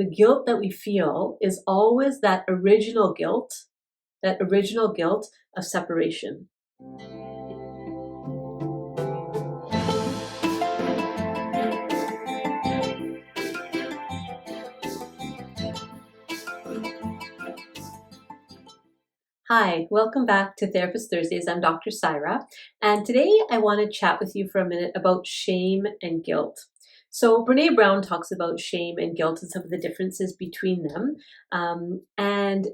the guilt that we feel is always that original guilt of separation. Hi, welcome back to Therapist Thursdays. I'm Dr. Syra, and today I want to chat with you for a minute about shame and guilt. So Brene Brown talks about shame and guilt and some of the differences between them. And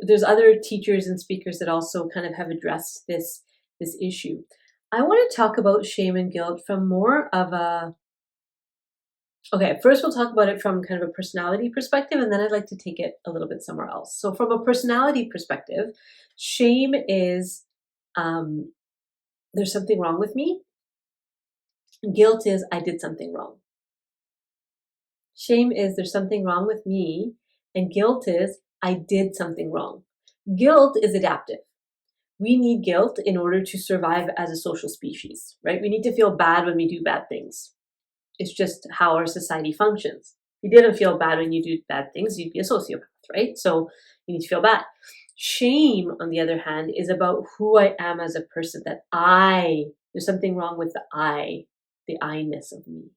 there's other teachers and speakers that also kind of have addressed this issue. I want to talk about shame and guilt from more of a first we'll talk about it from kind of a personality perspective, and then I'd like to take it a little bit somewhere else. So from a personality perspective, shame is there's something wrong with me. Guilt is I did something wrong. Shame is there's something wrong with me, and guilt is I did something wrong. Guilt is adaptive. We need guilt in order to survive as a social species, right? We need to feel bad when we do bad things. It's just how our society functions. If you didn't feel bad when you do bad things, you'd be a sociopath, right? So you need to feel bad. Shame, on the other hand, is about who I am as a person, there's something wrong with the I-ness of me,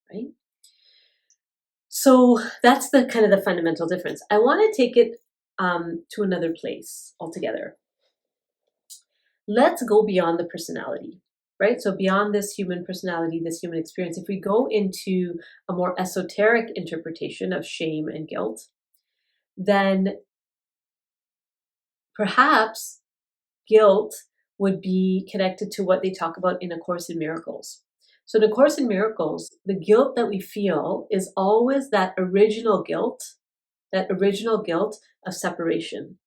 right? So that's the kind of the fundamental difference. I want to take it to another place altogether. Let's go beyond the personality, right? So beyond this human personality, this human experience, if we go into a more esoteric interpretation of shame and guilt, then perhaps guilt would be connected to what they talk about in A Course in Miracles. So in A Course in Miracles, the guilt that we feel is always that original guilt of separation,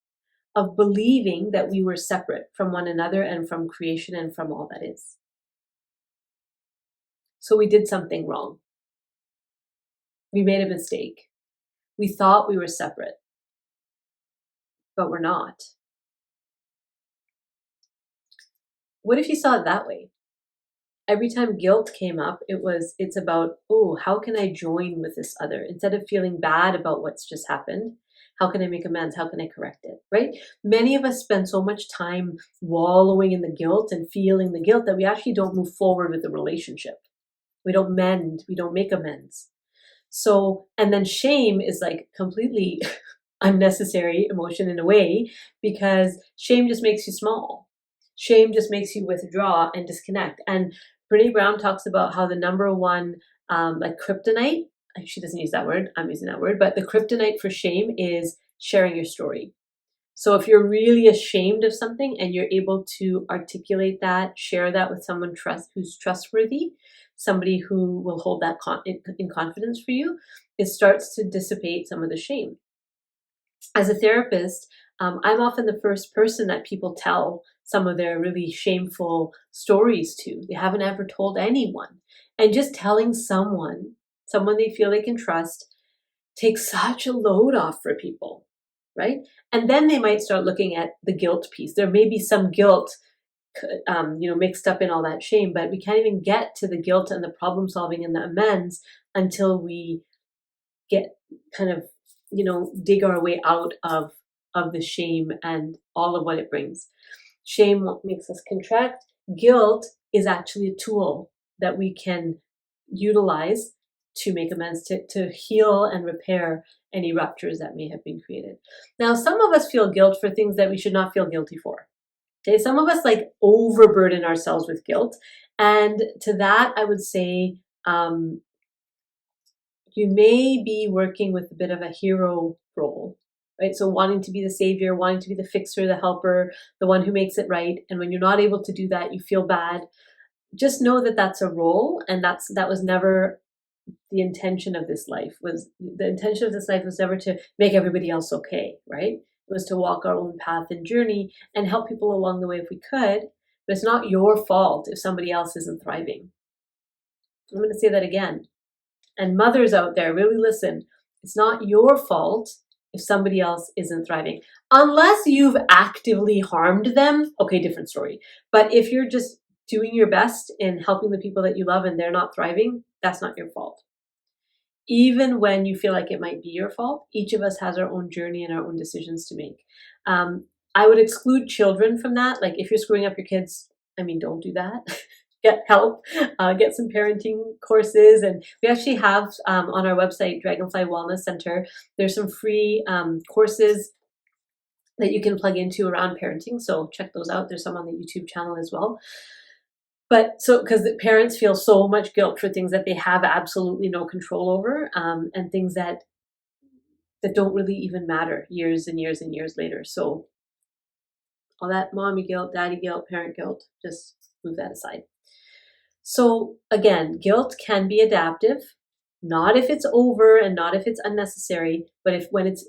of believing that we were separate from one another and from creation and from all that is. So we did something wrong. We made a mistake. We thought we were separate, but we're not. What if you saw it that way? Every time guilt came up, it's about, how can I join with this other? Instead of feeling bad about what's just happened, how can I make amends? How can I correct it, right? Many of us spend so much time wallowing in the guilt and feeling the guilt that we actually don't move forward with the relationship. We don't mend, we don't make amends. So, and then shame is like completely unnecessary emotion in a way, because shame just makes you small. Shame just makes you withdraw and disconnect. And Brene Brown talks about how the number one kryptonite, she doesn't use that word, I'm using that word, but the kryptonite for shame is sharing your story. So if you're really ashamed of something and you're able to articulate that, share that with someone who's trustworthy, somebody who will hold that in confidence for you, it starts to dissipate some of the shame. As a therapist, I'm often the first person that people tell some of their really shameful stories to. They haven't ever told anyone. And just telling someone they feel they can trust, takes such a load off for people, right? And then they might start looking at the guilt piece. There may be some guilt mixed up in all that shame, but we can't even get to the guilt and the problem solving and the amends until we get kind of, dig our way out of the shame and all of what it brings. Shame makes us contract. Guilt is actually a tool that we can utilize to make amends, to heal and repair any ruptures that may have been created. Now, some of us feel guilt for things that we should not feel guilty for. Okay, some of us overburden ourselves with guilt. And to that, I would say, you may be working with a bit of a hero role, right? So wanting to be the savior, wanting to be the fixer, the helper, the one who makes it right. And when you're not able to do that, you feel bad. Just know that that's a role, and that was never the intention of this life. The intention of this life was never to make everybody else okay, right? It was to walk our own path and journey and help people along the way if we could. But it's not your fault if somebody else isn't thriving. I'm going to say that again. And mothers out there, really listen. It's not your fault if somebody else isn't thriving. Unless you've actively harmed them, okay, different story. But if you're just doing your best in helping the people that you love and they're not thriving, that's not your fault. Even when you feel like it might be your fault, each of us has our own journey and our own decisions to make. I would exclude children from that. Like if you're screwing up your kids, I mean, don't do that. Get help, get some parenting courses. And we actually have on our website, Dragonfly Wellness Center, there's some free courses that you can plug into around parenting. So check those out. There's some on the YouTube channel as well. But so, because the parents feel so much guilt for things that they have absolutely no control over, and things that don't really even matter years and years and years later. So all that mommy guilt, daddy guilt, parent guilt, just move that aside. So again, guilt can be adaptive, not if it's over and not if it's unnecessary, but if when it's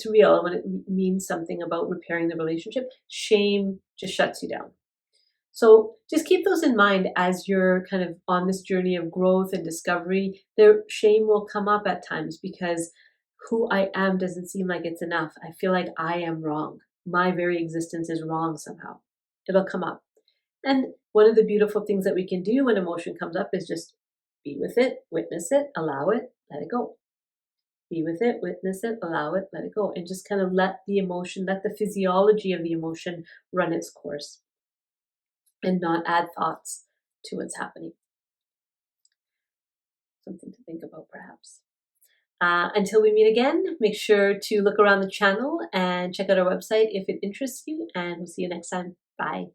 real, when it means something about repairing the relationship, shame just shuts you down. So just keep those in mind as you're kind of on this journey of growth and discovery. Their shame will come up at times because who I am doesn't seem like it's enough. I feel like I am wrong. My very existence is wrong somehow. It'll come up. And one of the beautiful things that we can do when emotion comes up is just be with it, witness it, allow it, let it go. Be with it, witness it, allow it, let it go. And just kind of let the emotion, let the physiology of the emotion run its course and not add thoughts to what's happening. Something to think about, perhaps. Until we meet again, make sure to look around the channel and check out our website if it interests you, and we'll see you next time. Bye.